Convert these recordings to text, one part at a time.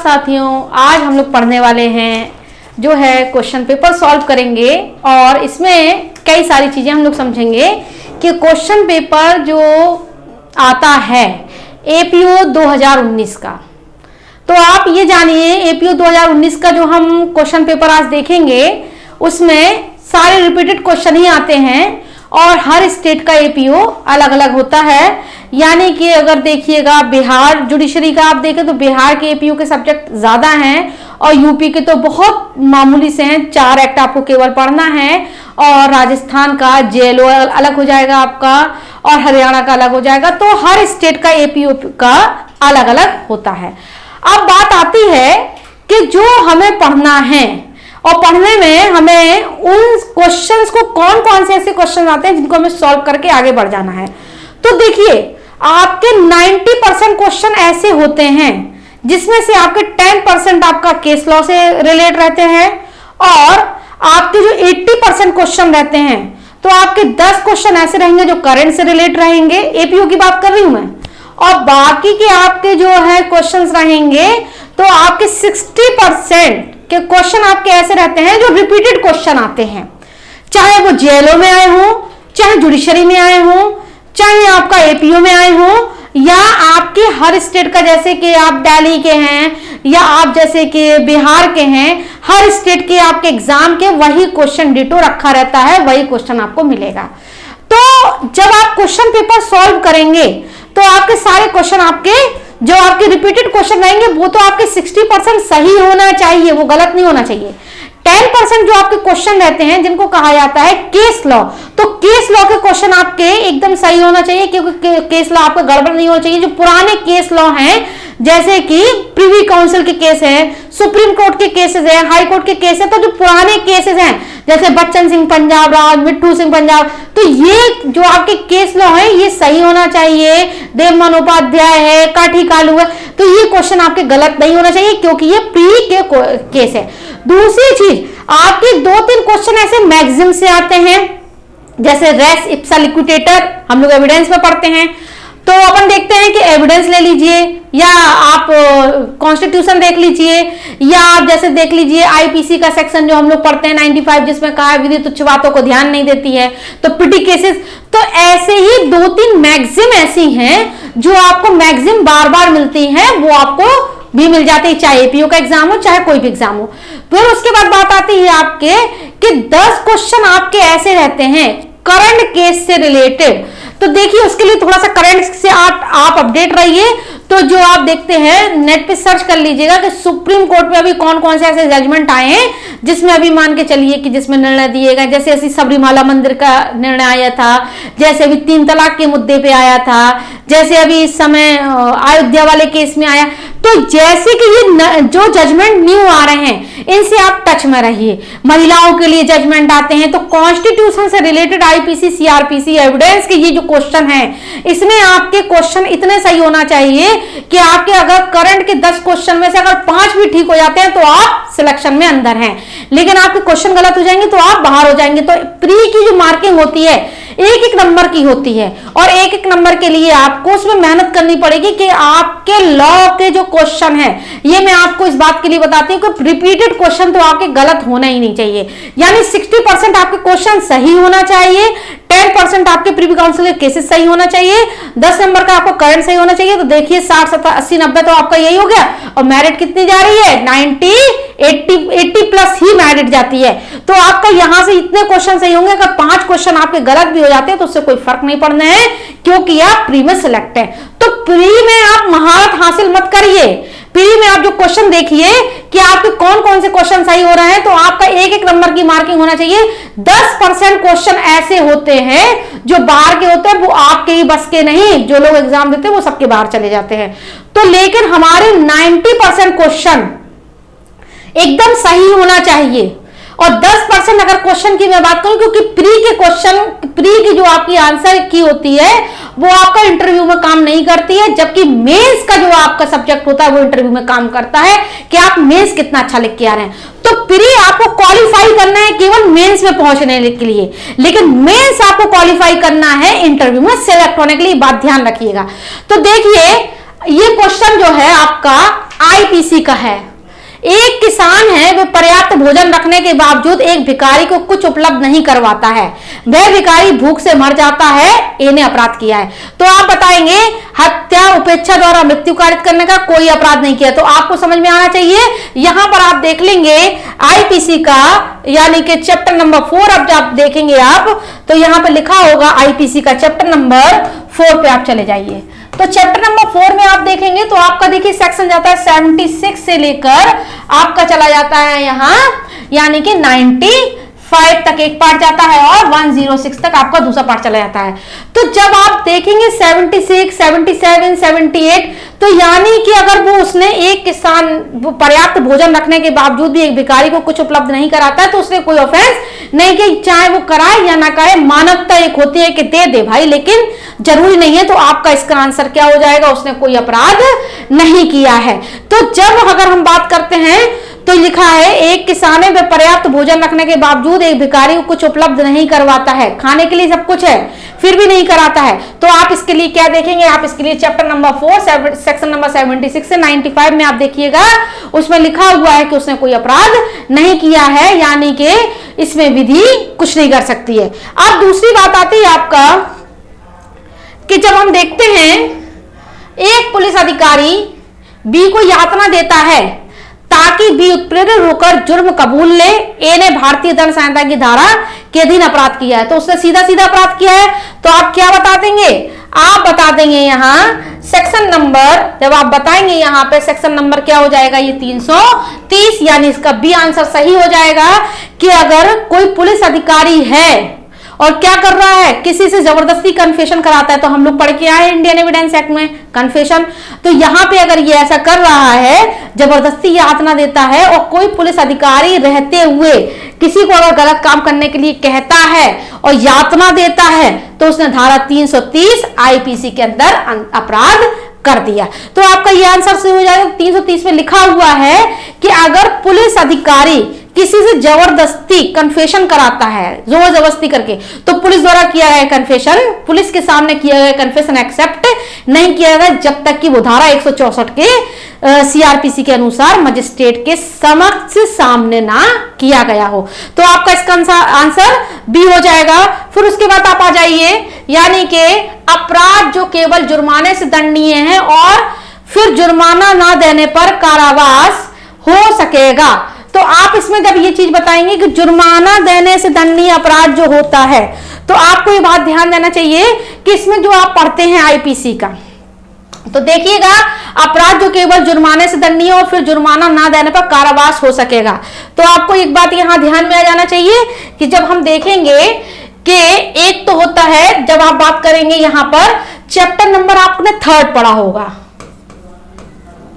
साथियों, आज हम लोग पढ़ने वाले हैं जो है क्वेश्चन पेपर सॉल्व करेंगे और इसमें कई सारी चीजें हम लोग समझेंगे कि क्वेश्चन पेपर जो आता है एपीओ 2019 का। तो आप ये जानिए एपीओ 2019 का जो हम क्वेश्चन पेपर आज देखेंगे उसमें सारे रिपीटेड क्वेश्चन ही आते हैं और हर स्टेट का एपीओ अलग अलग होता है। यानी कि अगर देखिएगा बिहार जुडिशरी का आप देखें तो बिहार के एपीओ के सब्जेक्ट ज्यादा हैं और यूपी के तो बहुत मामूली से हैं, 4 एक्ट आपको केवल पढ़ना है। और राजस्थान का जेएलओ अलग हो जाएगा आपका और हरियाणा का अलग हो जाएगा। तो हर स्टेट का एपीओ का अलग अलग होता है। अब बात आती है कि जो हमें पढ़ना है और पढ़ने में हमें उन क्वेश्चंस को कौन कौन से ऐसे क्वेश्चन आते हैं जिनको हमें सॉल्व करके आगे बढ़ जाना है। तो देखिए आपके 90% क्वेश्चन ऐसे होते हैं जिसमें से आपके 10% आपका केस लॉ से रिलेट रहते हैं और आपके जो 80% क्वेश्चन रहते हैं तो आपके 10 क्वेश्चन ऐसे रहेंगे जो करंट से रिलेट रहेंगे, एपीओ की बात कर रही हूं मैं। और बाकी के आपके जो है क्वेश्चंस रहेंगे तो आपके 60% के क्वेश्चन आपके ऐसे रहते हैं जो रिपीटेड क्वेश्चन आते हैं, चाहे वो जेएलओ में आए हो, चाहे जुडिशरी में आए हो, चाहे आपका एपीओ में आए हो, या आपके हर स्टेट का जैसे कि आप दिल्ली के हैं या आप जैसे कि बिहार के हैं, हर स्टेट के आपके एग्जाम के वही क्वेश्चन डिटो रखा रहता है, वही क्वेश्चन आपको मिलेगा। तो जब आप क्वेश्चन पेपर सॉल्व करेंगे तो आपके सारे क्वेश्चन आपके जो आपके रिपीटेड क्वेश्चन रहेंगे वो तो आपके 60% सही होना चाहिए, वो गलत नहीं होना चाहिए। 10% जो आपके क्वेश्चन रहते हैं जिनको कहा जाता है केस लॉ, तो केस लॉ के क्वेश्चन आपके एकदम सही होना चाहिए क्योंकि केस लॉ आपका गड़बड़ नहीं होना चाहिए। जो पुराने केस लॉ हैं जैसे कि प्रिवी काउंसिल के केस हैं, सुप्रीम कोर्ट के केसेस हैं, हाई कोर्ट के केस हैं, तो जो पुराने केसेस हैं जैसे बच्चन सिंह पंजाब राज, मिट्टू सिंह पंजाब, तो ये जो आपके केस लॉ है ये सही होना चाहिए। देवमन उपाध्याय है, काठी कालू है, तो ये क्वेश्चन आपके गलत नहीं होना चाहिए क्योंकि ये प्री के केस है। दूसरी चीज आपके 2-3 क्वेश्चन ऐसे मैक्सिम से आते हैं जैसे रेस इप्सा लिक्विडेटर हम लोग एविडेंस में पढ़ते हैं, तो अपन देखते हैं कि एविडेंस ले लीजिए या आप कॉन्स्टिट्यूशन देख लीजिए या आप जैसे देख लीजिए आईपीसी का सेक्शन जो हम लोग पढ़ते हैं 95 जिसमें कहा है विधि तुच्छ बातों को ध्यान नहीं देती है, तो पिटी केसेस। तो ऐसे ही 2-3 मैक्सिम ऐसी हैं जो आपको मैक्सिम बार बार मिलती हैं, वो आपको भी मिल जाती है चाहे एपीओ का एग्जाम हो चाहे कोई भी एग्जाम हो। फिर उसके बाद बात आती है आपके कि 10 क्वेश्चन आपके ऐसे रहते हैं करंट केस से रिलेटेड। तो देखिए उसके लिए थोड़ा सा करंट से आप अपडेट रहिए। तो जो आप देखते हैं नेट पे सर्च कर लीजिएगा कि सुप्रीम कोर्ट में अभी कौन कौन से ऐसे जजमेंट आए हैं जिसमें अभी मान के चलिए कि जिसमें निर्णय दिए गए, जैसे अभी सबरीमाला मंदिर का निर्णय आया था, जैसे अभी 3 तलाक के मुद्दे पे आया था, जैसे अभी इस समय अयोध्या वाले केस में आया। तो जैसे कि ये जो जजमेंट न्यू आ रहे हैं इनसे आप टच में रहिए। महिलाओं के लिए जजमेंट आते हैं तो कॉन्स्टिट्यूशन से रिलेटेड आईपीसी सीआरपीसी एविडेंस के ये जो क्वेश्चन है इसमें आपके क्वेश्चन इतने सही होना चाहिए कि आपके अगर करंट के 10 क्वेश्चन में से अगर 5 भी ठीक हो जाते हैं तो आप सिलेक्शन में अंदर हैं, लेकिन आपके क्वेश्चन गलत हो जाएंगे तो आप बाहर हो जाएंगे। तो प्री की जो मार्किंग होती है 1-1 नंबर की होती है और 1-1 नंबर के लिए आपको उसमें मेहनत करनी पड़ेगी कि आपके लॉ के जो क्वेश्चन है, ये मैं आपको इस बात के लिए बताती हूँ कि रिपीटेड क्वेश्चन तो आपके गलत होना ही नहीं चाहिए। यानी 60% आपके क्वेश्चन सही होना चाहिए, 10% आपके प्रीवी काउंसिल के केसेस सही होना चाहिए, 10 नंबर का आपको करंट सही होना चाहिए। तो देखिए 60, 70, 80, 90 तो आपका यही हो गया और मेरिट कितनी जा रही है 90, 80 प्लस ही मेरिट जाती है। तो आपका यहां से इतने क्वेश्चन सही होंगे, अगर 5 क्वेश्चन आपके गलत भी हो जाते हैं तो उससे कोई फर्क नहीं पड़ना है क्योंकि आप प्री में सिलेक्ट है। तो प्री में आप महारत हासिल मत करिए, प्री में आप जो क्वेश्चन देखिए कि आपके कौन कौन से क्वेश्चन सही हो रहे हैं, तो आपका 1-1 नंबर की मार्किंग होना चाहिए। 10% क्वेश्चन ऐसे होते हैं जो बाहर के होते हैं, वो आपके ही बस के नहीं, जो लोग एग्जाम देते हैं वो सबके बाहर चले जाते हैं। तो लेकिन हमारे 90% क्वेश्चन एकदम सही होना चाहिए और 10% अगर क्वेश्चन की मैं बात करूं, क्योंकि प्री के क्वेश्चन, प्री की जो आपकी आंसर की होती है वो आपका इंटरव्यू में काम नहीं करती है, जबकि मेंस का जो आपका सब्जेक्ट होता है वो इंटरव्यू में काम करता है कि आप मेंस कितना अच्छा लिख के आ रहे हैं। तो प्री आपको क्वालिफाई करना है केवल मेंस में पहुंचने के लिए, लेकिन मेंस आपको क्वालिफाई करना है इंटरव्यू में सिलेक्ट होने के लिए, बात ध्यान रखिएगा। तो देखिए ये क्वेश्चन जो है आपका आईपीसी का है। एक किसान है, वह पर्याप्त भोजन रखने के बावजूद एक भिखारी को कुछ उपलब्ध नहीं करवाता है। वह भिखारी भूख से मर जाता है, इन्हें अपराध किया है। तो आप बताएंगे हत्या, उपेक्षा द्वारा मृत्यु कारित करने का कोई अपराध नहीं किया। तो आपको समझ में आना चाहिए। यहां पर आप देख लेंगे आईपीसी का, यानी कि चैप्टर नंबर 4 अब जब देखेंगे आप, तो यहां पर लिखा होगा आईपीसी का चैप्टर नंबर 4 पे आप चले जाइए। तो चैप्टर नंबर 4 में आप देखेंगे तो आपका देखिए सेक्शन जाता है 76 से लेकर आपका चला जाता है यहां, यानी कि 95 तक एक पार्ट जाता है और 106 तक आपका दूसरा पार्ट चला जाता है। तो जब आप देखेंगे 76, 77, 78, तो यानी कि अगर वो उसने एक किसान पर्याप्त भोजन रखने के बावजूद भी एक भिखारी को कुछ उपलब्ध नहीं कराता है, तो उसने कोई ऑफेंस नहीं कि चाहे वो कराए या ना कराए, मानवता एक होती है कि दे दे भाई, लेकिन जरूरी नहीं है। तो आपका इसका आंसर क्या हो जाएगा, उसने कोई अपराध नहीं किया है। तो जब अगर हम बात करते हैं तो लिखा है एक किसान है, वह पर्याप्त भोजन रखने के बावजूद एक भिखारी को कुछ उपलब्ध नहीं करवाता है, खाने के लिए सब कुछ है फिर भी नहीं कराता है। तो आप इसके लिए क्या देखेंगे, आप इसके लिए चैप्टर नंबर 4 सेक्शन नंबर 76 से 95 में आप देखिएगा, उसमें लिखा हुआ है कि उसने कोई अपराध नहीं किया है, यानी कि इसमें विधि कुछ नहीं कर सकती है। अब दूसरी बात आती है आपका कि जब हम देखते हैं एक पुलिस अधिकारी बी को यातना देता है ताकि बी उत्प्रेरित होकर जुर्म कबूल ले, ए ने भारतीय दंड संहिता की धारा के अधीन अपराध किया है, तो उसने सीधा सीधा अपराध किया है। तो आप क्या बता देंगे, आप बता देंगे यहां सेक्शन नंबर, जब आप बताएंगे यहां पे सेक्शन नंबर क्या हो जाएगा, ये 330, यानी इसका बी आंसर सही हो जाएगा कि अगर कोई पुलिस अधिकारी है और क्या कर रहा है, किसी से जबरदस्ती कन्फेशन कराता है, तो हम लोग पढ़ के आए इंडियन एविडेंस एक्ट में कन्फेशन, तो यहां पे अगर ये ऐसा कर रहा है, जबरदस्ती यातना देता है और कोई पुलिस अधिकारी रहते हुए किसी को अगर गलत काम करने के लिए कहता है और यातना देता है, तो उसने धारा 330 आईपीसी के अंदर अपराध कर दिया। तो आपका ये आंसर सही हो जाएगा। 330 में लिखा हुआ है कि अगर पुलिस अधिकारी किसी से जबरदस्ती कन्फेशन कराता है, जोर जबरदस्ती करके, तो पुलिस द्वारा किया गया कन्फेशन, पुलिस के सामने किया गया कन्फेशन एक्सेप्ट नहीं किया जाता जब तक कि वो धारा 164 के सीआरपीसी के अनुसार मजिस्ट्रेट के समक्ष सामने ना किया गया हो। तो आपका इसका आंसर बी हो जाएगा। फिर उसके बाद आप आ जाइए, यानी कि अपराध जो केवल जुर्माने से दंडनीय है और फिर जुर्माना ना देने पर कारावास हो सकेगा। तो आप इसमें जब ये चीज बताएंगे कि जुर्माना देने से दंडनीय अपराध जो होता है, तो आपको ये बात ध्यान देना चाहिए कि इसमें जो आप पढ़ते हैं आईपीसी का, तो देखिएगा अपराध जो केवल जुर्माने से दंडनीय और फिर जुर्माना ना देने पर कारावास हो सकेगा। तो आपको एक बात यहां ध्यान में आ जाना चाहिए कि जब हम देखेंगे कि एक तो होता है, जब आप बात करेंगे यहां पर चैप्टर नंबर आपने 3 पढ़ा होगा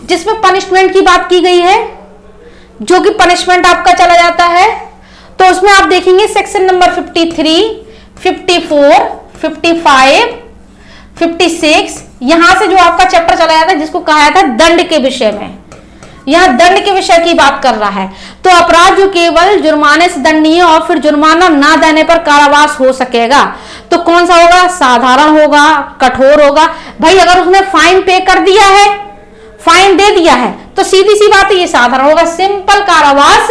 जिसमें पनिशमेंट की बात की गई है, जो कि पनिशमेंट आपका चला जाता है, तो उसमें आप देखेंगे सेक्शन नंबर 53, 54, 55, 56, यहां से जो आपका चैप्टर चला जाता है जिसको कहा जाता है दंड के विषय में, यहां दंड के विषय की बात कर रहा है। तो अपराध जो केवल जुर्माने से दंडनीय और फिर जुर्माना ना देने पर कारावास हो सकेगा, तो कौन सा होगा, साधारण होगा, कठोर होगा। भाई अगर उसने फाइन पे कर दिया है, फाइन दे दिया है, तो सीधी सी बात है ये साधारण होगा, सिंपल कारावास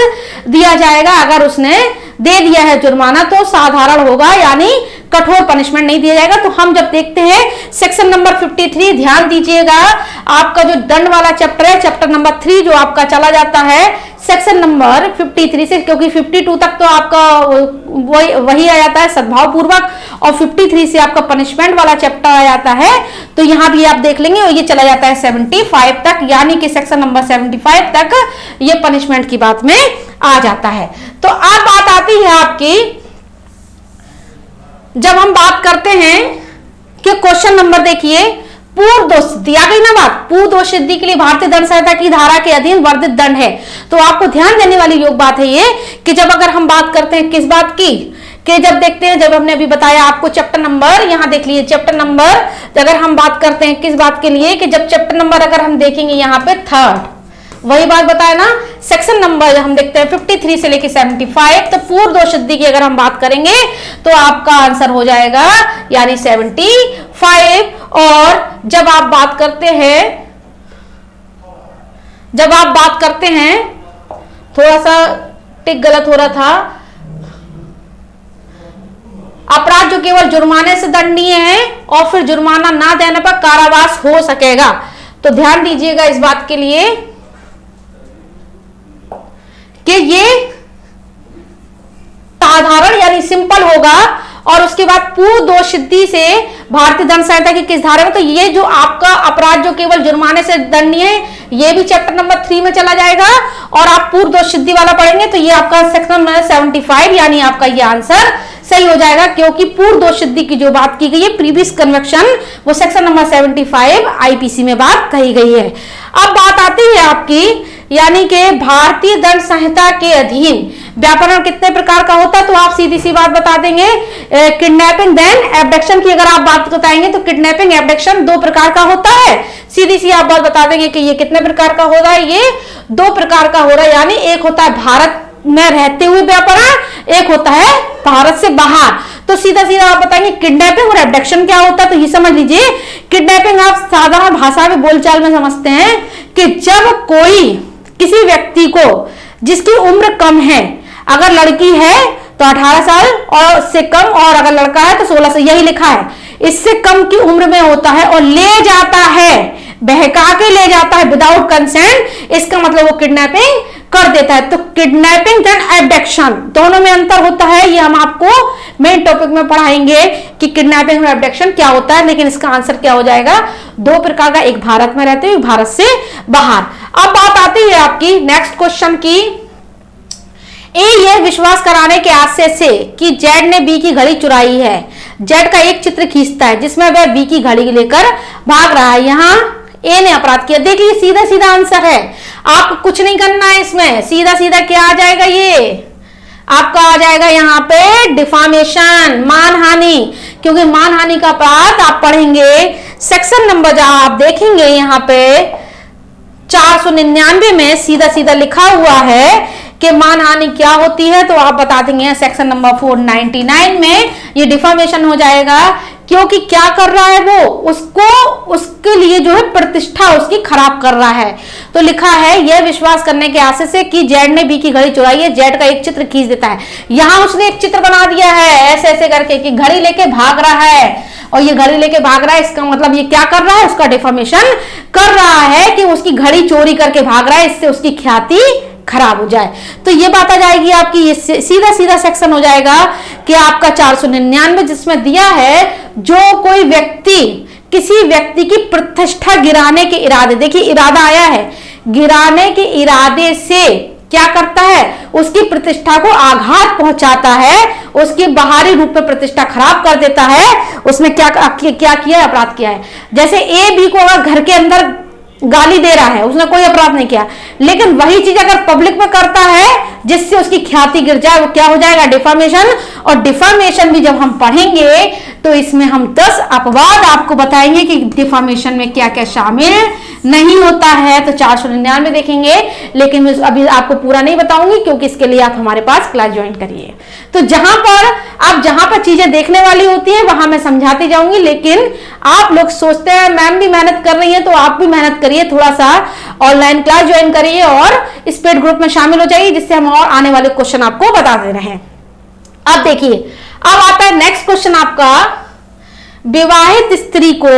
दिया जाएगा। अगर उसने दे दिया है जुर्माना तो साधारण होगा, यानी कठोर पनिशमेंट नहीं दिया जाएगा। तो हम जब देखते हैं सेक्शन नंबर 53, ध्यान दीजिएगा, आपका जो दंड वाला चैप्टर है, चैप्टर नंबर 3 जो आपका चला जाता है सेक्शन नंबर 53 से, क्योंकि 52 तक तो आपका वही आ जाता है सद्भाव पूर्वक, और 53 से आपका पनिशमेंट वाला चैप्टर आ जाता है। तो यहां भी आप देख लेंगे और ये चला जाता है 75 तक, यानी कि सेक्शन नंबर 75 तक ये पनिशमेंट की बात में आ जाता है। तो अब बात आती है आपकी, जब हम बात करते हैं कि क्वेश्चन नंबर देखिए, पूर्व दोष सिद्धि आ गई ना बात, पूर्व दोष सिद्धि के लिए भारतीय दंड संहिता की धारा के अधीन वर्धित दंड है। तो आपको ध्यान देने वाली योग बात है ये कि जब अगर हम बात करते हैं किस बात की, कि जब देखते हैं, जब हमने अभी बताया आपको चैप्टर नंबर, यहां देख लीजिए चैप्टर नंबर, अगर हम बात करते हैं किस बात के लिए, कि जब चैप्टर नंबर अगर हम देखेंगे यहाँ पे 3, वही बात बताया ना, सेक्शन नंबर हम देखते हैं 53 से लेके 75, तो पूर्व दोष सिद्धि की अगर हम बात करेंगे तो आपका आंसर हो जाएगा यानी 75। और जब आप बात करते हैं जब आप बात करते हैं, थोड़ा सा टिक गलत हो रहा था, अपराध जो केवल जुर्माने से दंडनीय है और फिर जुर्माना ना देने पर कारावास हो सकेगा। तो ध्यान दीजिएगा इस बात के लिए कि ये साधारण यानी सिंपल होगा। और उसके बाद पूर्व दोष सिद्धि से भारतीय दंड संहिता की किस धारा में, तो ये जो आपका अपराध जो केवल जुर्माने से दंडनीय है, ये भी चैप्टर नंबर 3 में चला जाएगा। और आप पूर्व दोष सिद्धि वाला पढ़ेंगे तो ये आपका सेक्शन नंबर 75 यानी आपका ये आंसर सही हो जाएगा, क्योंकि पूर्व दोष सिद्धि की जो बात की गई है प्रीवियस कन्वेक्शन, वो सेक्शन नंबर 75 आईपीसी में बात कही गई है। अब बात आती है आपकी, यानी कि भारतीय दंड संहिता के अधीन व्यापरण कितने प्रकार का होता है, तो आप सीधी सी बात बता देंगे, किडनैपिंग देन एब्डक्शन की अगर आप बात बताएंगे तो किडनैपिंग एब्डक्शन 2 प्रकार का होता है। सीधी सी आप बात बता देंगे कि ये कितने प्रकार का हो रहा है, ये 2 प्रकार का हो रहा है। यानी एक होता है भारत में रहते हुए व्यापरण, एक होता है भारत से बाहर। तो सीधा सीधा आप बताएंगे किडनैपिंग और एब्डक्शन क्या होता है, तो ये समझ लीजिए। किडनैपिंग आप साधारण भाषा में बोलचाल में समझते हैं कि जब कोई किसी व्यक्ति को जिसकी उम्र कम है, अगर लड़की है तो 18 साल और उससे कम, और अगर लड़का है तो 16 से, यही लिखा है, इससे कम की उम्र में होता है और ले जाता है, बहका के ले जाता है विदाउट कंसेंट, इसका मतलब वो किडनैपिंग कर देता है। तो किडनैपिंग एंड एब्डक्शन दोनों में अंतर होता है, ये हम आपको मेन टॉपिक में पढ़ाएंगे कि किडनैपिंग और एब्डक्शन क्या होता है। लेकिन इसका आंसर क्या हो जाएगा, 2 प्रकार का, एक भारत में रहते हुए, भारत से बाहर। अब बात आती है आपकी नेक्स्ट क्वेश्चन की। ये विश्वास कराने के आशय से कि जेड ने बी की घड़ी चुराई है, जेड का एक चित्र खींचता है जिसमें वह बी की घड़ी लेकर भाग रहा है। यहाँ ए ने अपराध किया। देखिए सीधा सीधा आंसर है, आपको कुछ नहीं करना है इसमें, सीधा सीधा क्या आ जाएगा, ये आपका आ जाएगा यहाँ पे डिफामेशन, मानहानि। क्योंकि मानहानि का अपराध आप पढ़ेंगे सेक्शन नंबर, जहां आप देखेंगे यहाँ पे 499 में सीधा सीधा लिखा हुआ है कि मानहानि क्या होती है, तो आप बता देंगे सेक्शन नंबर 499 में ये डिफामेशन हो जाएगा। क्योंकि क्या कर रहा है वो, उसके लिए जो है प्रतिष्ठा उसकी खराब कर रहा है। तो लिखा है यह विश्वास करने के आशय से कि जेड ने बी की घड़ी चुराई है, जेड का एक चित्र खींच देता है। यहां उसने एक चित्र बना दिया है ऐसे ऐसे करके कि घड़ी लेके भाग रहा है, और ये घड़ी लेके भाग रहा है, इसका मतलब ये क्या कर रहा है, उसका डिफामेशन कर रहा है कि उसकी घड़ी चोरी करके भाग रहा है, इससे उसकी ख्याति खराब हो जाए। तो ये बात आ जाएगी आपकी, ये सीधा सीधा सेक्शन हो जाएगा कि आपका 499 जिसमें दिया है, जो कोई व्यक्ति किसी व्यक्ति की प्रतिष्ठा गिराने के इरादे, देखिए इरादा आया है, गिराने के इरादे से क्या करता है, उसकी प्रतिष्ठा को आघात पहुंचाता है, उसकी बाहरी रूप में प्रतिष्ठा खराब कर देता है, उसमें क्या किया है, अपराध किया है। जैसे ए बी को अगर घर के अंदर गाली दे रहा है, उसने कोई अपराध नहीं किया, लेकिन वही चीज अगर पब्लिक में करता है जिससे उसकी ख्याति गिर जाए, वो क्या हो जाएगा, डिफामेशन। और डिफामेशन भी जब हम पढ़ेंगे तो इसमें हम 10 अपवाद आपको बताएंगे कि डिफामेशन में क्या क्या शामिल नहीं होता है। तो 499 देखेंगे, लेकिन अभी आपको पूरा नहीं बताऊंगी क्योंकि इसके लिए आप हमारे पास क्लास ज्वाइन करिए। तो जहां पर चीजें देखने वाली होती है वहां मैं समझाती जाऊंगी, लेकिन आप लोग सोचते हैं मैम भी मेहनत कर रही है, तो आप भी मेहनत करिए, थोड़ा सा ऑनलाइन क्लास ज्वाइन करिए और इस पेड ग्रुप में शामिल हो जाइए, जिससे हम और आने वाले क्वेश्चन आपको बता दे रहे हैं। अब देखिए, अब आता है नेक्स्ट क्वेश्चन आपका, विवाहित स्त्री को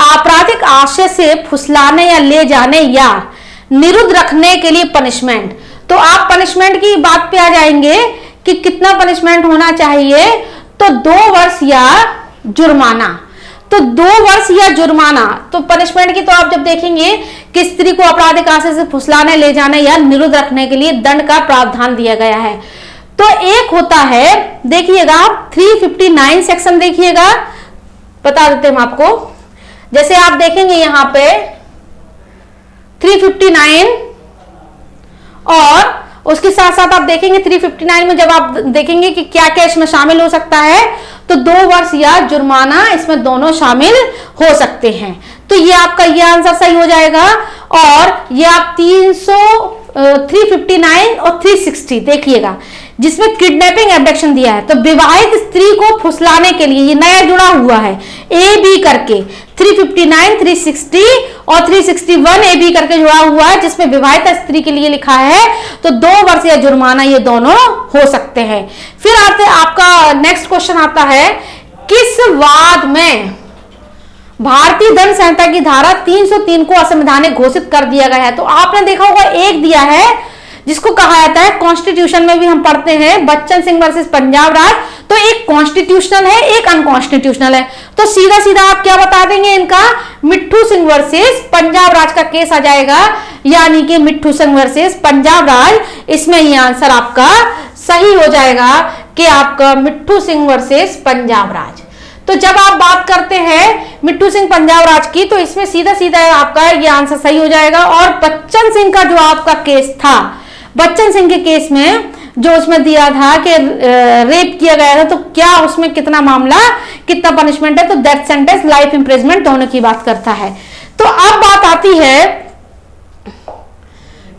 आपराधिक आशय से फुसलाने या ले जाने या निरुद्ध रखने के लिए पनिशमेंट। तो आप पनिशमेंट की बात पे आ जाएंगे कि कितना पनिशमेंट होना चाहिए, तो 2 वर्ष या जुर्माना। तो 2 वर्ष या जुर्माना, तो पनिशमेंट की तो आप जब देखेंगे कि स्त्री को आपराधिक आशय से फुसलाने, ले जाने या निरुद्ध रखने के लिए दंड का प्रावधान दिया गया है। तो एक होता है, देखिएगा आप 359 सेक्शन देखिएगा, बता देते हैं हम आपको। जैसे आप देखेंगे यहां पे 359 और उसके साथ साथ आप देखेंगे 359 में जब आप देखेंगे कि क्या क्या इसमें शामिल हो सकता है, तो 2 वर्ष या जुर्माना इसमें दोनों शामिल हो सकते हैं। तो ये आपका ये आंसर सही हो जाएगा। और ये आप 359 और 360 देखिएगा, जिसमें किडनैपिंग एब्डक्शन दिया है। तो विवाहित स्त्री को फुसलाने के लिए ये नया जुड़ा हुआ है ए बी करके, 359, 360 और 361 ए बी करके जुड़ा हुआ है, जिसमें विवाहित स्त्री के लिए लिखा है। तो 2 वर्ष या जुर्माना ये दोनों हो सकते हैं। फिर आते आपका नेक्स्ट क्वेश्चन आता है, किस वाद में भारतीय दंड संहिता की धारा 303 को असंवैधानिक घोषित कर दिया गया है? तो आपने देखा होगा एक दिया है जिसको कहा जाता है, कॉन्स्टिट्यूशन में भी हम पढ़ते हैं, बच्चन सिंह वर्सेस पंजाब राज। तो एक कॉन्स्टिट्यूशनल है, एक अनकॉन्स्टिट्यूशनल है। तो सीधा सीधा आप क्या बता देंगे, इनका मिट्ठू सिंह वर्सेस पंजाब राज का केस आ जाएगा, यानी कि मिट्ठू सिंह वर्सेस पंजाब राज। इसमें ये आंसर आपका सही हो जाएगा कि आपका मिट्ठू सिंह वर्सेस पंजाब राज। तो जब आप बात करते हैं मिट्ठू सिंह पंजाब राज की, तो इसमें सीधा सीधा आपका ये आंसर सही हो जाएगा। और बच्चन सिंह का जो आपका केस था, बच्चन सिंह के केस में जो उसमें दिया था कि रेप किया गया था, तो क्या उसमें कितना मामला, कितना पनिशमेंट है? तो डेथ सेंटेंस, लाइफ इंप्रिजमेंट दोनों की बात करता है। तो अब बात आती है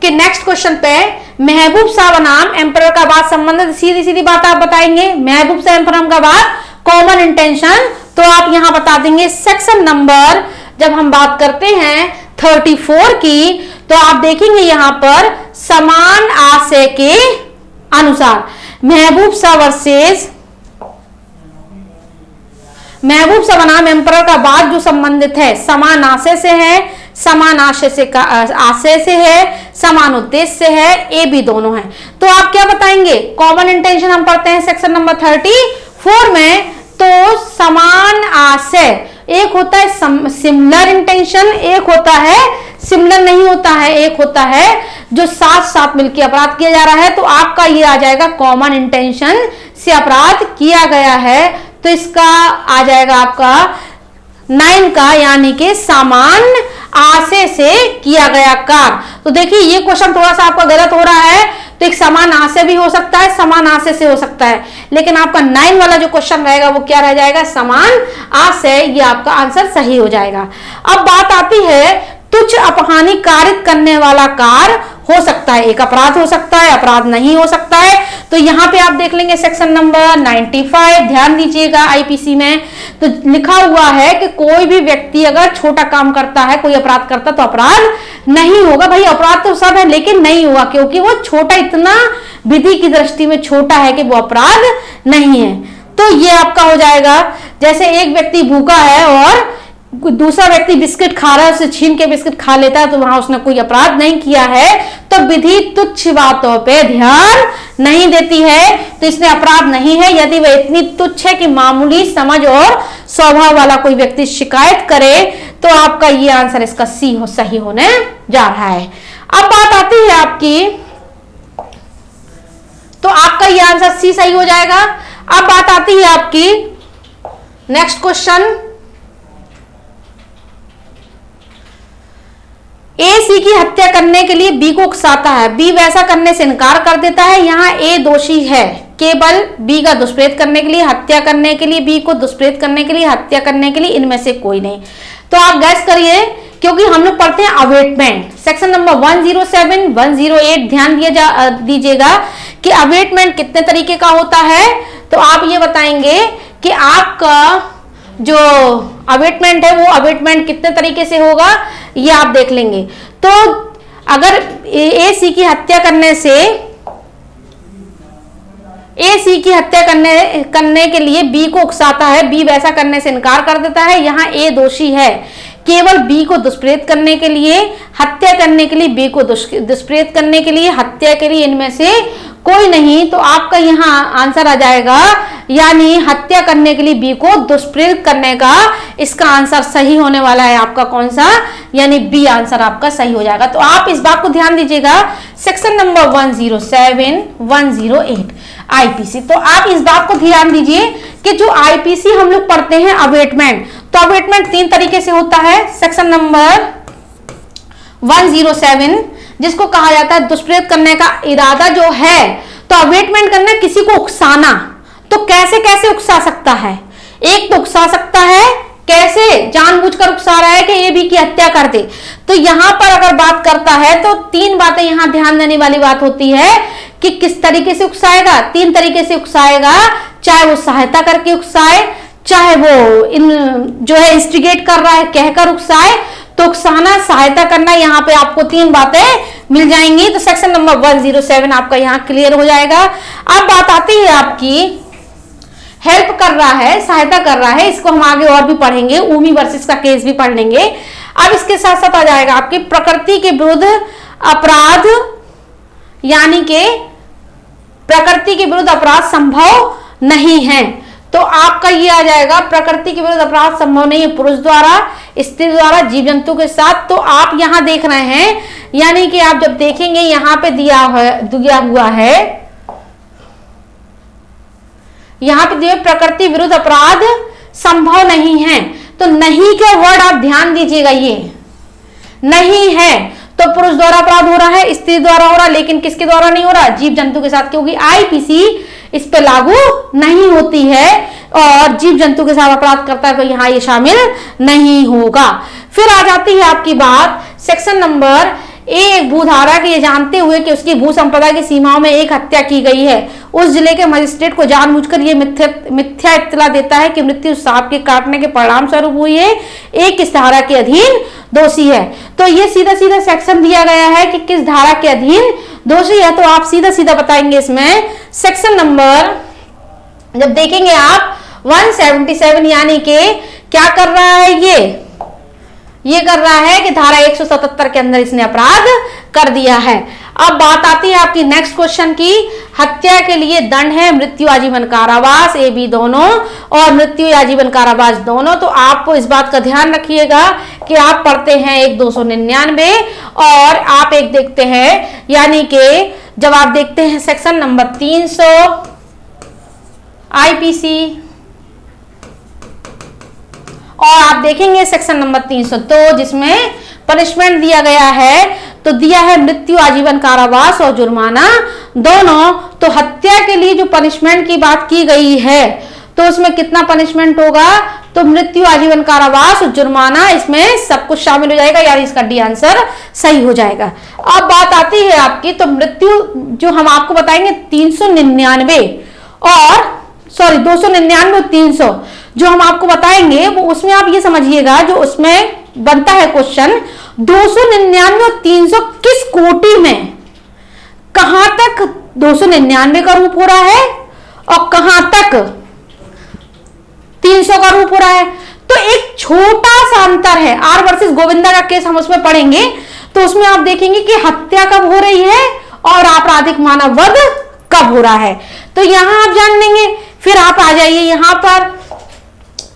कि नेक्स्ट क्वेश्चन पे, महबूब शाह बनाम एम्परर का बाद संबंधित सीधी सीधी बात आप बताएंगे। महबूब शाह एम्परर का बाद कॉमन इंटेंशन, तो आप यहां बता देंगे सेक्शन नंबर, जब हम बात करते हैं 34 की, तो आप देखेंगे यहां पर समान आशय के अनुसार महबूब शाह वर्सेस महबूब शाह बनाम एम्परर का बाद जो संबंधित है, समान आशय से है, समान आशय से आशय से है, समान उद्देश्य से है, ए बी दोनों है। तो आप क्या बताएंगे, कॉमन इंटेंशन हम पढ़ते हैं सेक्शन नंबर 34 में। तो समान आशय, एक होता है सिमिलर इंटेंशन, एक होता है सिमिलर नहीं होता है, एक होता है जो साथ साथ मिलकर अपराध किया जा रहा है। तो आपका ये आ जाएगा कॉमन इंटेंशन से अपराध किया गया है। तो इसका आ जाएगा आपका 9 का, यानी कि समान आशय से किया गया कार्य। तो देखिए ये क्वेश्चन थोड़ा सा आपका गलत हो रहा है। तो एक समान आशय भी हो सकता है, समान आशय से हो सकता है, लेकिन आपका 9 वाला जो क्वेश्चन रहेगा वो क्या रह जाएगा, समान आशय। ये आपका आंसर सही हो जाएगा। अब बात आती है तुच्छ अपहानि कारित करने वाला कार्य हो सकता है, एक अपराध हो सकता है, अपराध नहीं हो सकता है। तो यहाँ पे आप देख लेंगे सेक्शन नंबर 95, ध्यान दीजिएगा आईपीसी में तो लिखा हुआ है कि कोई भी व्यक्ति अगर छोटा काम करता है, कोई अपराध करता, तो अपराध नहीं होगा। भाई अपराध तो सब है, लेकिन नहीं हुआ क्योंकि वो छोटा, इतना विधि की दृष्टि में छोटा है कि वो अपराध नहीं है। तो ये आपका हो जाएगा, जैसे एक व्यक्ति भूखा है और दूसरा व्यक्ति बिस्किट खा रहा है, उसे छीन के बिस्किट खा लेता है, तो वहां उसने कोई अपराध नहीं किया है। तो विधि तुच्छ बातों पे ध्यान नहीं देती है, तो इसमें अपराध नहीं है। यदि वह इतनी तुच्छ है कि मामूली समझ और स्वभाव वाला कोई व्यक्ति शिकायत करे, तो आपका ये आंसर इसका सी हो सही होने जा रहा है। अब बात आती है आपकी, तो आपका ये आंसर सी सही हो जाएगा। अब बात आती है आपकी नेक्स्ट क्वेश्चन, ए सी की हत्या करने के लिए बी को उकसाता है, बी वैसा करने से इनकार कर देता है। यहाँ ए दोषी है केवल बी का दुष्प्रेत करने के लिए, हत्या करने के लिए, बी को दुष्प्रेत करने के लिए, हत्या करने के लिए, इनमें से कोई नहीं। तो आप गैस करिए, क्योंकि हम लोग पढ़ते हैं अवेटमेंट, सेक्शन नंबर 107, 108, ध्यान दीजिएगा कि अवेटमेंट कितने तरीके का होता है। तो आप ये बताएंगे कि आपका जो अवेटमेंट है वो अवेटमेंट कितने तरीके से होगा, ये आप देख लेंगे। तो अगर ए सी की हत्या करने से, ए सी की हत्या करने के लिए बी को उकसाता है, बी वैसा करने से इनकार कर देता है। यहाँ ए दोषी है केवल बी को दुष्प्रेत करने के लिए, हत्या करने के लिए, बी को दुष्प्रेत करने के लिए, हत्या के लिए, इनमें से कोई नहीं। तो आपका यहाँ आंसर आ जाएगा, यानी हत्या करने के लिए बी को दुष्प्रेरित करने का इसका आंसर सही होने वाला है आपका कौन सा, यानी बी आंसर आपका सही हो जाएगा। तो आप इस बात को ध्यान दीजिएगा, सेक्शन नंबर 107, 108 आईपीसी। तो आप इस बात को ध्यान दीजिए कि जो आईपीसी हम लोग पढ़ते हैं अवेटमेंट, तो अवेटमेंट 3 तरीके से होता है। सेक्शन नंबर 107 जिसको कहा जाता है दुष्प्रेरित करने का इरादा जो है, तो अवेटमेंट करना किसी को उकसाना। तो कैसे कैसे उकसा सकता है, एक तो उकसा सकता है कैसे जानबूझकर उकसा रहा है कि ए बी की हत्या कर दे। तो यहां पर अगर बात करता है तो तीन बातें यहां ध्यान देने वाली बात होती है कि किस तरीके से उकसाएगा। तीन तरीके से उकसाएगा, चाहे वो सहायता करके उकसाए, चाहे वो जो है इंस्टिगेट कर रहा है कहकर उकसाए। तो उकसाना, सहायता करना, यहाँ पे आपको तीन बातें मिल जाएंगी। तो सेक्शन नंबर 107 आपका यहाँ क्लियर हो जाएगा। अब बात आती है आपकी हेल्प कर रहा है, सहायता कर रहा है, इसको हम आगे और भी पढ़ेंगे, ऊमी वर्सेस का केस भी पढ़ लेंगे। अब इसके साथ साथ आ जाएगा आपकी प्रकृति के विरुद्ध अपराध, यानी कि प्रकृति के विरुद्ध अपराध संभव नहीं है। तो आपका ये आ जाएगा प्रकृति के विरुद्ध अपराध संभव नहीं है पुरुष द्वारा, स्त्री द्वारा, जीव जंतु के साथ। तो आप यहां देख रहे हैं, यानी कि आप जब देखेंगे यहां पे दिया हुआ है, यहां पे दिए प्रकृति विरुद्ध अपराध संभव नहीं है। तो नहीं का वर्ड आप ध्यान दीजिएगा, ये नहीं है तो पुरुष द्वारा अपराध हो रहा है, स्त्री द्वारा हो रहा है, लेकिन किसके द्वारा नहीं हो रहा? जीव जंतु के साथ, क्योंकि आईपीसी इस पे लागू नहीं होती है और जीव जंतु के साथ अपराध करता है तो यहां ये शामिल नहीं होगा। फिर आ जाती है आपकी बात सेक्शन नंबर एक, भूधारा के ये जानते हुए कि उसकी भू संपदा की सीमाओं में एक हत्या की गई है, उस जिले के मजिस्ट्रेट को जानबूझकर ये मिथ्या इत्तला देता है कि मृत्यु सांप के काटने के परिणाम स्वरूप हुई है, एक किस धारा के अधीन दोषी है। तो ये सीधा सीधा सेक्शन दिया गया है कि किस धारा के अधीन दोषी है। तो आप सीधा सीधा बताएंगे इसमें सेक्शन नंबर, जब देखेंगे आप 177, यानी कि क्या कर रहा है, ये कर रहा है कि धारा 177 के अंदर इसने अपराध कर दिया है। अब बात आती है आपकी नेक्स्ट क्वेश्चन की, हत्या के लिए दंड है मृत्यु आजीवन कारावास, ए बी दोनों, और मृत्यु आजीवन कारावास दोनों। तो आपको इस बात का ध्यान रखिएगा कि आप पढ़ते हैं एक 299 और आप एक देखते हैं, यानी कि जब आप देखते हैं सेक्शन नंबर 300 आईपीसी और आप देखेंगे सेक्शन नंबर 302 जिसमें पनिशमेंट दिया गया है, तो दिया है मृत्यु आजीवन कारावास और जुर्माना दोनों। तो हत्या के लिए जो पनिशमेंट की बात की गई है तो उसमें कितना पनिशमेंट होगा? तो मृत्यु आजीवन कारावास और जुर्माना, इसमें सब कुछ शामिल हो जाएगा, यानी इसका डी आंसर सही हो जाएगा। अब बात आती है आपकी, तो मृत्यु जो हम आपको बताएंगे 399 और 299 और 300 जो हम आपको बताएंगे वो उसमें आप ये समझिएगा, जो उसमें बनता है क्वेश्चन 299 और 300 किस कोटि में, कहां तक 299 का रूप हो रहा है और कहां तक 300 का रूप हो रहा है। तो एक छोटा सा अंतर है, आर वर्सेस गोविंदा का केस हम उसमें पढ़ेंगे, तो उसमें आप देखेंगे कि हत्या कब हो रही है और आपराधिक मानव वध कब हो रहा है। तो यहां आप जान लेंगे। फिर आप आ जाइए यहां पर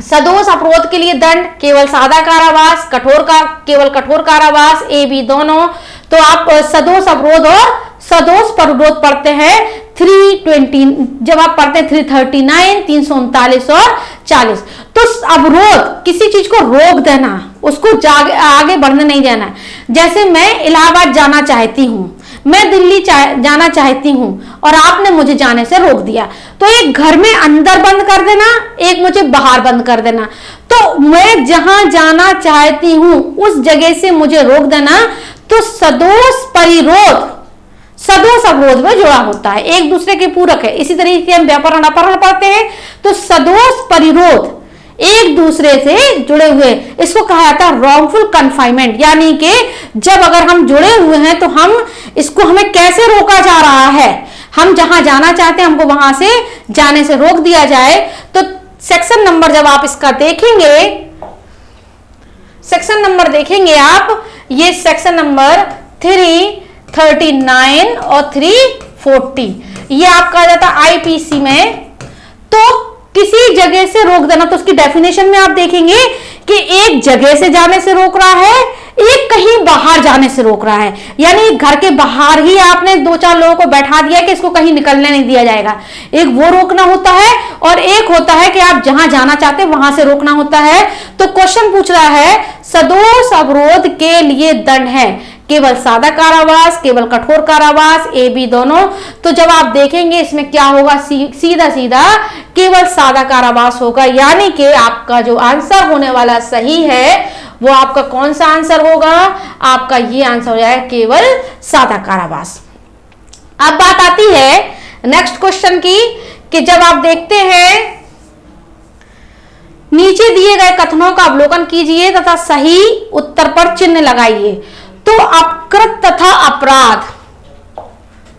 सदोष अपरोध के लिए दंड केवल सादा कारावास, केवल कठोर कारावास, ए बी दोनों। तो आप सदोष अपरोध और सदोष परविरोध पढ़ते हैं 320, जब आप पढ़ते हैं 339, 339 और 40। तो अवरोध किसी चीज को रोक देना, उसको आगे बढ़ने नहीं देना। जैसे मैं इलाहाबाद जाना चाहती हूं, मैं दिल्ली जाना चाहती हूं और आपने मुझे जाने से रोक दिया, तो एक घर में अंदर बंद कर देना, एक मुझे बाहर बंद कर देना। तो मैं जहां जाना चाहती हूं उस जगह से मुझे रोक देना। तो सदोष परिरोध सदोष अवरोध में जुड़ा होता है, एक दूसरे के पूरक है। इसी तरीके हम व्यापरण अपहरण पढ़ते हैं, तो सदोष परिरोध एक दूसरे से जुड़े हुए, इसको कहा जाता है रॉन्गफुल कन्फाइनमेंट, यानी कि जब अगर हम जुड़े हुए हैं तो हम इसको, हमें कैसे रोका जा रहा है, हम जहां जाना चाहते हैं हमको वहां से जाने से रोक दिया जाए। तो सेक्शन नंबर जब आप इसका देखेंगे, सेक्शन नंबर देखेंगे आप, ये सेक्शन नंबर 339 और 340 ये आपका आ जाता है आईपीसी में। तो किसी जगह से रोक देना, तो उसकी डेफिनेशन में आप देखेंगे कि एक जगह से जाने से रोक रहा है, एक कहीं बाहर जाने से रोक रहा है, यानी घर के बाहर ही आपने 2-4 लोगों को बैठा दिया कि इसको कहीं निकलने नहीं दिया जाएगा। एक वो रोकना होता है और एक होता है कि आप जहां जाना चाहते हैं वहां से रोकना होता है। तो क्वेश्चन पूछ रहा है सदोष अवरोध के लिए दंड है केवल सादा कारावास, केवल कठोर कारावास, ए बी दोनों। तो जब आप देखेंगे इसमें क्या होगा, सीधा सीधा केवल सादा कारावास होगा, यानी कि आपका जो आंसर होने वाला सही है वो आपका कौन सा आंसर होगा, आपका ये आंसर हो जाएगा केवल सादा कारावास। अब बात आती है नेक्स्ट क्वेश्चन की कि जब आप देखते हैं नीचे दिए गए कथनों का अवलोकन कीजिए तथा सही उत्तर पर चिन्ह लगाइए। तो अपकृत तथा अपराध,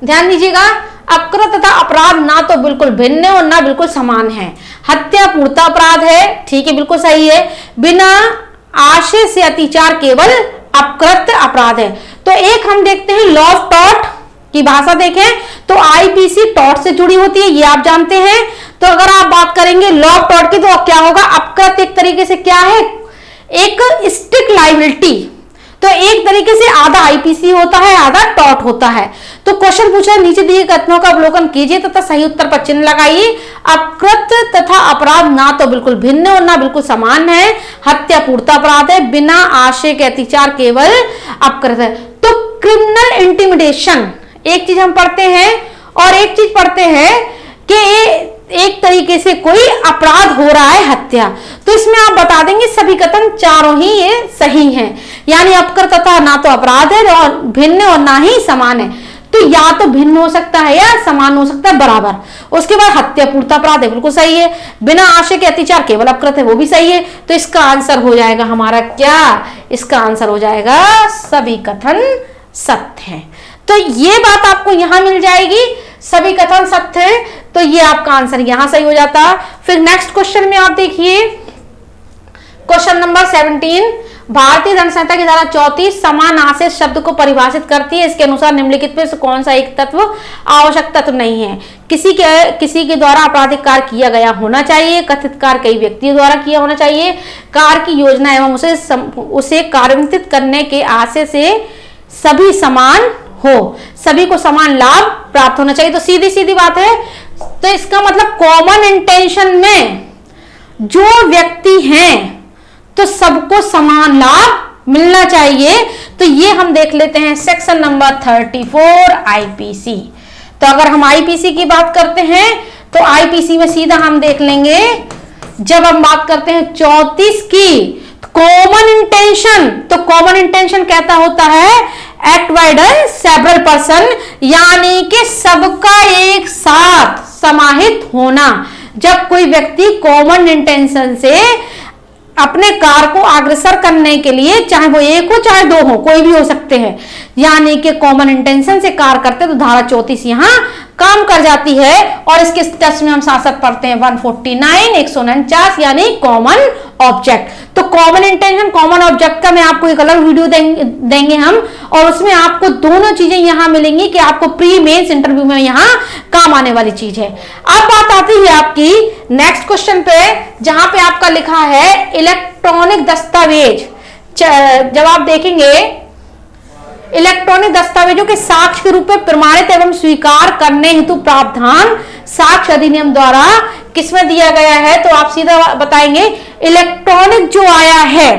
ध्यान दीजिएगा, अपकृत तथा अपराध ना तो बिल्कुल भिन्न और ना बिल्कुल समान है। हत्या पूर्णतः अपराध है, ठीक है, बिल्कुल सही है। बिना आशय से अतिचार केवल अपकृत अपराध है। तो एक हम देखते हैं लॉ ऑफ टॉर्ट की भाषा देखें तो आईपीसी टॉर्ट से जुड़ी होती है, ये आप जानते हैं। तो अगर आप बात करेंगे लॉ ऑफ टॉर्ट की तो क्या होगा, अपकृत एक तरीके से क्या है, एक स्ट्रिक्ट लायबिलिटी। तो एक तरीके से आधा आईपीसी होता है, आधा टॉर्ट होता है। तो क्वेश्चन पूछा है नीचे दिए कथनों का अवलोकन कीजिए तथा सही उत्तर पर चिन्ह लगाइए। अपकृत तथा अपराध ना तो बिल्कुल भिन्न और ना बिल्कुल समान है। हत्या पूर्णतः अपराध है, बिना आशय के अतिचार केवल अपकृत है। तो क्रिमिनल इंटिमिडेशन एक चीज हम पढ़ते हैं और एक चीज पढ़ते हैं कि एक तरीके से कोई अपराध हो रहा है, हत्या। तो इसमें आप बता देंगे सभी कथन चारों ही ये सही हैं, यानी अपकृत तथा ना तो अपराध है और भिन्न और ना ही समान है। तो या तो भिन्न हो सकता है या समान हो सकता है, बराबर। उसके बाद हत्या पूर्णतः अपराध है, बिल्कुल सही है। बिना आशय के अतिचार केवल अपकृत है, वो भी सही है। तो इसका आंसर हो जाएगा हमारा क्या, इसका आंसर हो जाएगा सभी कथन सत्य है। तो ये बात आपको यहां मिल जाएगी, सभी कथन सत्य है, तो ये आपका आंसर यहां सही हो जाता। फिर नेक्स्ट क्वेश्चन में आप देखिए क्वेश्चन नंबर 17, भारतीय दंड संहिता की धारा 34 समान आशय शब्द को परिभाषित करती है। इसके अनुसार निम्नलिखित में से कौन सा एक तत्व आवश्यक तत्व नहीं है। किसी के द्वारा आपराधिक कार्य किया गया होना चाहिए, कथित कार्य कई व्यक्तियों द्वारा किया होना चाहिए, कार्य की योजना एवं उसे कार्यान्वित करने के आशय से सभी समान हो, सभी को समान लाभ प्राप्त होना चाहिए। तो सीधी सीधी बात है, तो इसका मतलब कॉमन इंटेंशन में जो व्यक्ति हैं तो सबको समान लाभ मिलना चाहिए। तो ये हम देख लेते हैं सेक्शन नंबर 34 आईपीसी। तो अगर हम आईपीसी की बात करते हैं तो आईपीसी में सीधा हम देख लेंगे, जब हम बात करते हैं 34 की कॉमन इंटेंशन, तो कॉमन इंटेंशन कहता होता है act by done several person, यानी कि सबका एक साथ समाहित होना। जब कोई व्यक्ति कॉमन इंटेंशन से अपने कार्य को अग्रसर करने के लिए, चाहे वो एक हो चाहे दो हो, कोई भी हो सकते हैं, यानी कि कॉमन इंटेंशन से कार्य करते, तो धारा 34 यहां काम कर जाती है। और इसके टेस्ट में हम साथ साथ पढ़ते हैं 149, 149 यानी कॉमन ऑब्जेक्ट। तो कॉमन इंटेंशन, कॉमन ऑब्जेक्ट का मैं आपको एक अलग वीडियो देंगे हम, और उसमें आपको दोनों चीजें यहां मिलेंगी कि आपको प्री मेंस इंटरव्यू में यहां काम आने वाली चीज है। अब बात आती है आपकी नेक्स्ट क्वेश्चन पे, जहां पे आपका लिखा है इलेक्ट्रॉनिक दस्तावेज। जब आप देखेंगे इलेक्ट्रॉनिक दस्तावेजों के साक्ष्य के रूप में प्रमाणित एवं स्वीकार करने हेतु प्रावधान साक्ष्य अधिनियम द्वारा किसमें दिया गया है, तो आप सीधा बताएंगे इलेक्ट्रॉनिक जो आया है,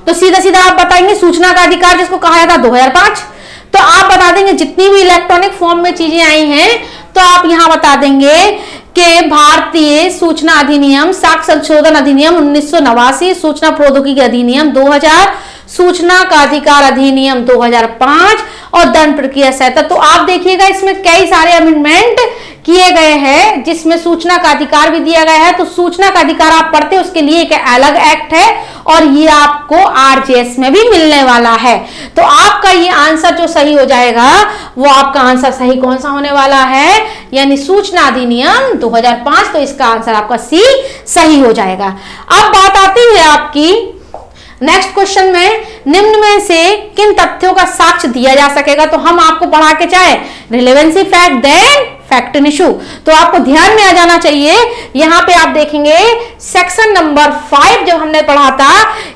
तो सीधा सीधा आप बताएंगे सूचना का अधिकार जिसको कहा जाता 2005। तो आप बता देंगे जितनी भी इलेक्ट्रॉनिक फॉर्म में चीजें आई हैं, तो आप यहां बता देंगे कि भारतीय सूचना अधिनियम, साक्ष्य संशोधन अधिनियम 1989, सूचना प्रौद्योगिकी अधिनियम 2000, सूचना का अधिकार अधिनियम 2005 और दंड प्रक्रिया संहिता। तो आप देखिएगा इसमें कई सारे अमेंडमेंट किए गए हैं, जिसमें सूचना का अधिकार भी दिया गया है। तो सूचना का अधिकार आप पढ़ते हैं, उसके लिए एक अलग एक्ट है और ये आपको आरजेएस में भी मिलने वाला है। तो आपका ये आंसर जो सही हो जाएगा वो आपका आंसर सही कौन सा होने वाला है, यानी सूचना अधिनियम 2005। तो इसका आंसर आपका सी सही हो जाएगा। अब बात आती है आपकी नेक्स्ट क्वेश्चन में, निम्न में से किन तथ्यों का साक्ष्य दिया जा सकेगा। तो हम आपको पढ़ा के चाहे relevancy fact then fact and issue, तो आपको ध्यान में आ जाना चाहिए। यहां पे आप देखेंगे सेक्शन नंबर 5 जब हमने पढ़ा था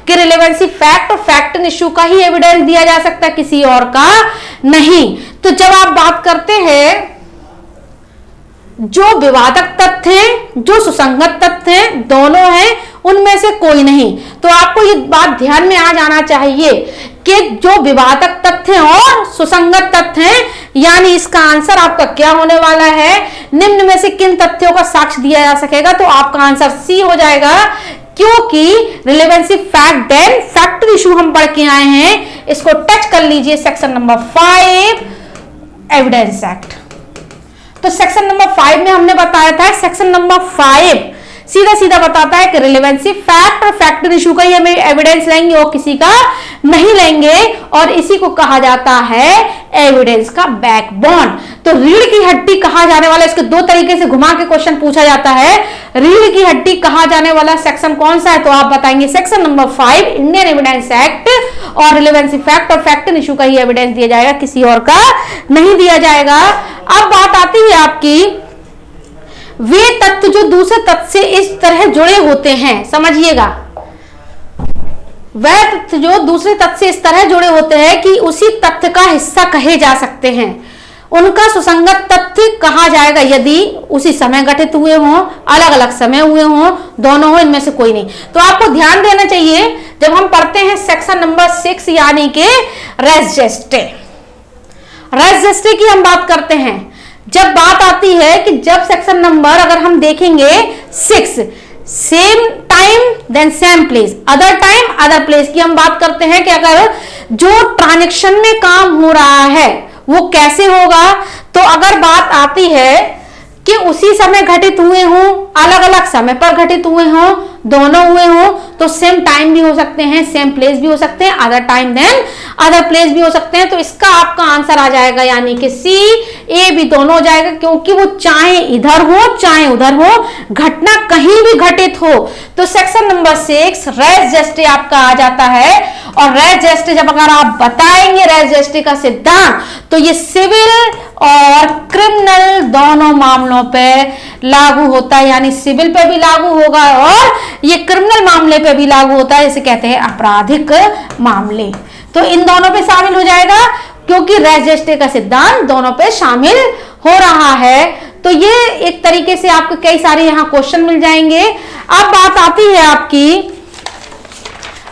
कि रिलेवेंसी फैक्ट और फैक्ट एंड इशू का ही एविडेंस दिया जा सकता है, किसी और का नहीं। तो जब आप बात करते हैं जो विवादक तथ्य हैं, जो सुसंगत तथ्य हैं, दोनों हैं, उनमें से कोई नहीं। तो आपको ये बात ध्यान में आ जाना चाहिए कि जो विवादक तथ्य और सुसंगत तथ्य हैं, यानी इसका आंसर आपका क्या होने वाला है, निम्न में से किन तथ्यों का साक्ष्य दिया जा सकेगा, तो आपका आंसर सी हो जाएगा, क्योंकि relevancy fact then factor issue हम पढ़ के आए हैं। इसको टच कर लीजिए, सेक्शन नंबर 5 एविडेंस एक्ट। तो सेक्शन नंबर 5 में हमने बताया था, सेक्शन नंबर 5 सीधा सीधा बताता है कि रिलेवेंसी फैक्ट और फैक्टर इशू का ही हमें एविडेंस लेंगे और किसी का नहीं लेंगे, और इसी को कहा जाता है एविडेंस का बैकबोन। तो रीढ़ की हड्डी कहा जाने वाला, इसके दो तरीके से घुमा के क्वेश्चन पूछा जाता है, रीढ़ की हड्डी कहा जाने वाला सेक्शन कौन सा है, तो आप बताएंगे section number 5 Indian evidence act, और रिलेवेंसी फैक्ट और फैक्टर इशू का ही एविडेंस दिया जाएगा, किसी और का नहीं दिया जाएगा। अब बात आती है आपकी वे तत्व जो दूसरे तत्व से इस तरह जुड़े होते हैं, समझिएगा, वह तत्व जो दूसरे तत्व से इस तरह जुड़े होते हैं कि उसी तत्व का हिस्सा कहे जा सकते हैं, उनका सुसंगत तत्व कहा जाएगा यदि उसी समय गठित हुए हों, अलग अलग समय हुए हों, दोनों हो, इनमें से कोई नहीं। तो आपको ध्यान देना चाहिए जब हम पढ़ते हैं सेक्शन नंबर 6 यानी कि रेस जेस्टे, रेस जेस्टे की हम बात करते हैं, जब बात आती है कि जब सेक्शन नंबर अगर हम देखेंगे 6 same time then same place, other time other place की हम बात करते हैं कि अगर जो ट्रांजैक्शन में काम हो रहा है वो कैसे होगा, तो अगर बात आती है कि उसी समय घटित हुए हों, अलग अलग समय पर घटित हुए हों, दोनों हुए हों, तो सेम टाइम भी हो सकते हैं, सेम प्लेस भी हो सकते हैं, other time then other place भी हो सकते हैं। तो इसका आपका आंसर आ जाएगा यानी कि सी, ए भी दोनों हो जाएगा, क्योंकि वो चाहे इधर हो चाहे उधर हो, घटना कहीं भी घटित हो। तो सेक्शन नंबर 6 रेस जेस्टे आपका आ जाता है, और रेस जेस्टे जब अगर आप बताएंगे रेस जेस्टे का सिद्धांत, तो ये सिविल और क्रिमिनल दोनों मामलों पे लागू होता है, यानी सिविल पे भी लागू होगा और ये क्रिमिनल मामले पे भी लागू होता है, इसे कहते हैं आपराधिक मामले। तो इन दोनों पे शामिल हो जाएगा, क्योंकि रेस जेस्टे का सिद्धांत दोनों पे शामिल हो रहा है। तो ये एक तरीके से आपको कई सारे यहाँ क्वेश्चन मिल जाएंगे। अब बात आती है आपकी,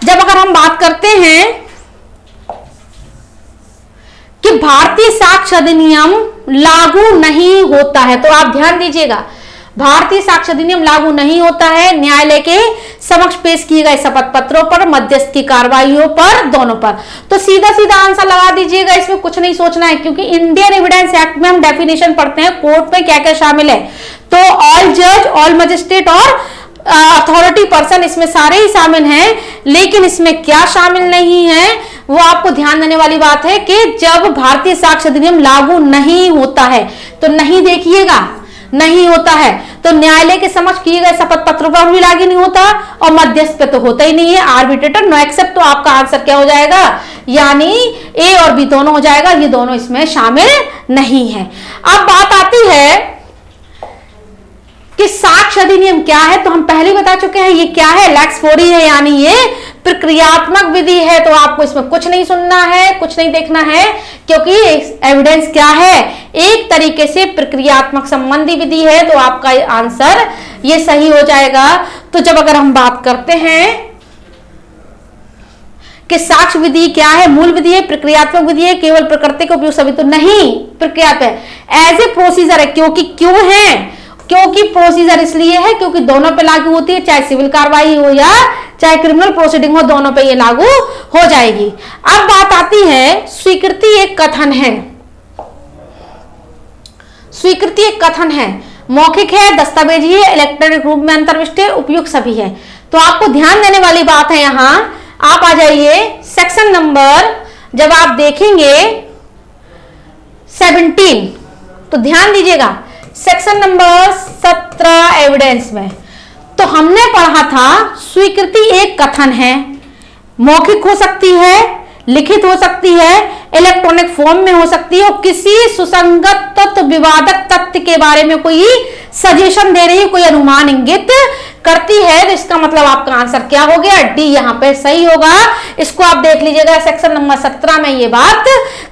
जब अगर हम बात करते हैं कि भारतीय साक्ष्य अधिनियम लागू नहीं होता है, तो आप ध्यान दीजिएगा, भारतीय साक्ष्य अधिनियम लागू नहीं होता है न्यायालय के समक्ष पेश किए गए शपथ पत्रों पर, मध्यस्थ की कार्रवाइयों पर, दोनों पर। तो सीधा सीधा आंसर लगा दीजिएगा, इसमें कुछ नहीं सोचना है, क्योंकि इंडियन एविडेंस एक्ट में हम डेफिनेशन पढ़ते हैं कोर्ट में क्या क्या शामिल है। तो ऑल जज, ऑल मजिस्ट्रेट और अथॉरिटी पर्सन, इसमें सारे ही शामिल हैं, लेकिन इसमें क्या शामिल नहीं है वो आपको ध्यान देने वाली बात है कि जब भारतीय साक्ष्य अधिनियम लागू नहीं होता है, तो नहीं देखिएगा, नहीं होता है, तो न्यायालय के समक्ष किए गए शपथ पत्रों पर भी लागू नहीं होता, और मध्यस्थ पे तो होता ही नहीं है, आर्बिट्रेटर नो एक्सेप्ट। तो आपका आंसर क्या हो जाएगा, यानी ए और बी दोनों हो जाएगा, ये दोनों इसमें शामिल नहीं है। अब बात आती है कि साक्ष्य अधिनियम क्या है, तो हम पहले बता चुके हैं ये क्या है, लेक्स 4 है, यानी ये प्रक्रियात्मक विधि है। तो आपको इसमें कुछ नहीं सुनना है, कुछ नहीं देखना है, क्योंकि एविडेंस क्या है, एक तरीके से प्रक्रियात्मक संबंधी विधि है। तो आपका आंसर ये सही हो जाएगा। तो जब अगर हम बात करते हैं कि साक्ष्य विधि क्या है, मूल विधि है, प्रक्रियात्मक विधि है, केवल प्रकृति के उपयोग सभी, तो नहीं, प्रक्रियात्मक एज ए प्रोसीजर है। क्योंकि क्यों है, क्योंकि प्रोसीजर इसलिए है क्योंकि दोनों पे लागू होती है, चाहे सिविल कार्रवाई हो या चाहे क्रिमिनल प्रोसीडिंग हो, दोनों पे ये लागू हो जाएगी। अब बात आती है स्वीकृति एक कथन है, स्वीकृति एक कथन है, मौखिक है, दस्तावेजी है, इलेक्ट्रॉनिक रूप में अंतर्विष्ट है, उपयुक्त सभी है। तो आपको ध्यान देने वाली बात है, यहां आप आ जाइए सेक्शन नंबर, जब आप देखेंगे 17, तो ध्यान दीजिएगा सेक्शन नंबर 17 एविडेंस में, तो हमने पढ़ा था स्वीकृति एक कथन है, मौखिक हो सकती है, लिखित हो सकती है, इलेक्ट्रॉनिक फॉर्म में हो सकती है, और किसी सुसंगत तत्व विवादक तथ्य के बारे में कोई सजेशन दे रही है, कोई अनुमान इंगित करती है। तो इसका मतलब आपका आंसर क्या हो गया, डी यहाँ पे सही होगा। इसको आप देख लीजिएगा, सेक्शन नंबर 17 में ये बात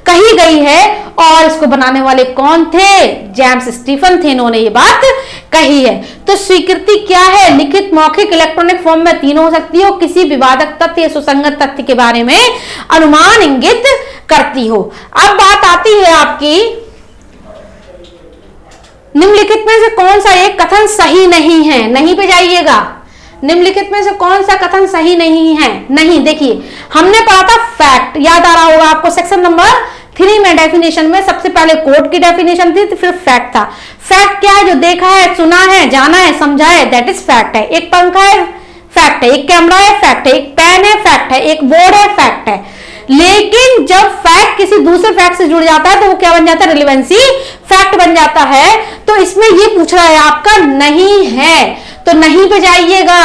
कही गई है, और इसको बनाने वाले कौन थे, जेम्स स्टीफन थे, इन्होंने ये बात कही है। तो स्वीकृति क्या है? लिखित, मौखिक, इलेक्ट्रॉनिक फॉर्म में तीनों हो सकती हो, किसी विवादक तथ्य या सुसंगत तथ्य के बारे में अनुमान इंगित करती हो। अब बात आती है आपकी निम्नलिखित में से कौन सा एक कथन सही नहीं है? नहीं पे जाइएगा। निम्नलिखित में से कौन सा कथन सही नहीं है? नहीं, देखिए हमने पढ़ा था फैक्ट, याद आ रहा होगा आपको, सेक्शन नंबर 3 में डेफिनेशन में सबसे पहले कोड की डेफिनेशन थी, तो फिर फैक्ट था। फैक्ट क्या है? जो देखा है, सुना है, जाना है, समझा है, दैट इज फैक्ट है। एक पंखा है, फैक्ट है। एक कैमरा है, फैक्ट है। एक पेन है, फैक्ट है। एक बोर्ड है, फैक्ट है। लेकिन जब फैक्ट किसी दूसरे फैक्ट से जुड़ जाता है तो वो क्या बन जाता है? रिलेवेंसी फैक्ट बन जाता है। तो इसमें ये पूछ रहा है आपका नहीं है, तो नहीं पे जाइएगा।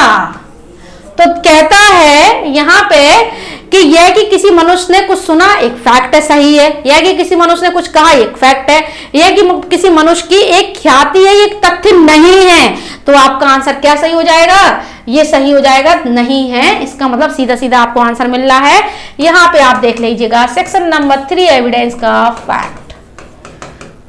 तो कहता है यहां पे कि यह कि किसी मनुष्य ने कुछ सुना, एक फैक्ट है, सही है। यह कि किसी मनुष्य ने कुछ कहा, एक फैक्ट है। यह कि किसी मनुष्य की एक ख्याति है, एक तथ्य नहीं है। तो आपका आंसर क्या सही हो जाएगा? ये सही हो जाएगा, नहीं है। इसका मतलब सीधा सीधा आपको आंसर मिल रहा है। यहां पे आप देख लीजिएगा सेक्शन नंबर 3 एविडेंस का फैक्ट।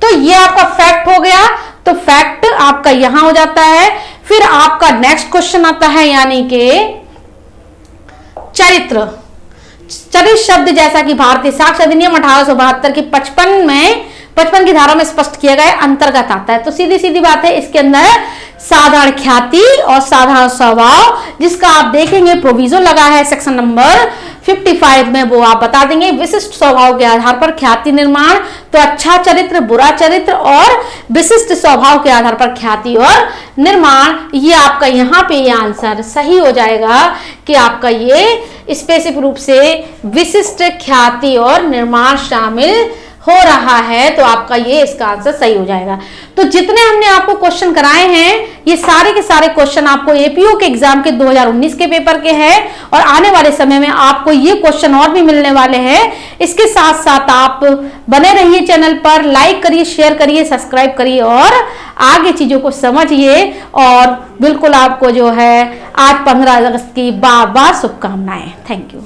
तो ये आपका फैक्ट हो गया। तो फैक्ट आपका यहां हो जाता है। फिर आपका नेक्स्ट क्वेश्चन आता है, यानी कि चरित्र। चरित्र शब्द जैसा कि भारतीय साक्ष्य अधिनियम 1872 की 55 की धारा में स्पष्ट किया गया अंतर्गत आता है। तो सीधी सीधी बात है, इसके अंदर साधारण ख्याति और साधारण स्वभाव, जिसका आप देखेंगे प्रोविजो लगा है सेक्शन नंबर 55 में, वो आप बता देंगे। विशिष्ट स्वभाव के आधार पर ख्याति निर्माण, तो अच्छा चरित्र, बुरा चरित्र, और विशिष्ट स्वभाव के आधार पर ख्याति और निर्माण। ये आपका यहाँ पे ये आंसर सही हो जाएगा कि आपका ये स्पेसिफिक रूप से विशिष्ट ख्याति और निर्माण शामिल हो रहा है। तो आपका ये इसका आंसर सही हो जाएगा। तो जितने हमने आपको क्वेश्चन कराए हैं, ये सारे के सारे क्वेश्चन आपको एपीओ के एग्जाम के 2019 के पेपर के हैं, और आने वाले समय में आपको ये क्वेश्चन और भी मिलने वाले हैं। इसके साथ साथ आप बने रहिए चैनल पर, लाइक करिए, शेयर करिए, सब्सक्राइब करिए और आगे चीजों को समझिए। और बिल्कुल आपको जो है आज 15 अगस्त की बार बार शुभकामनाएं। Thank you.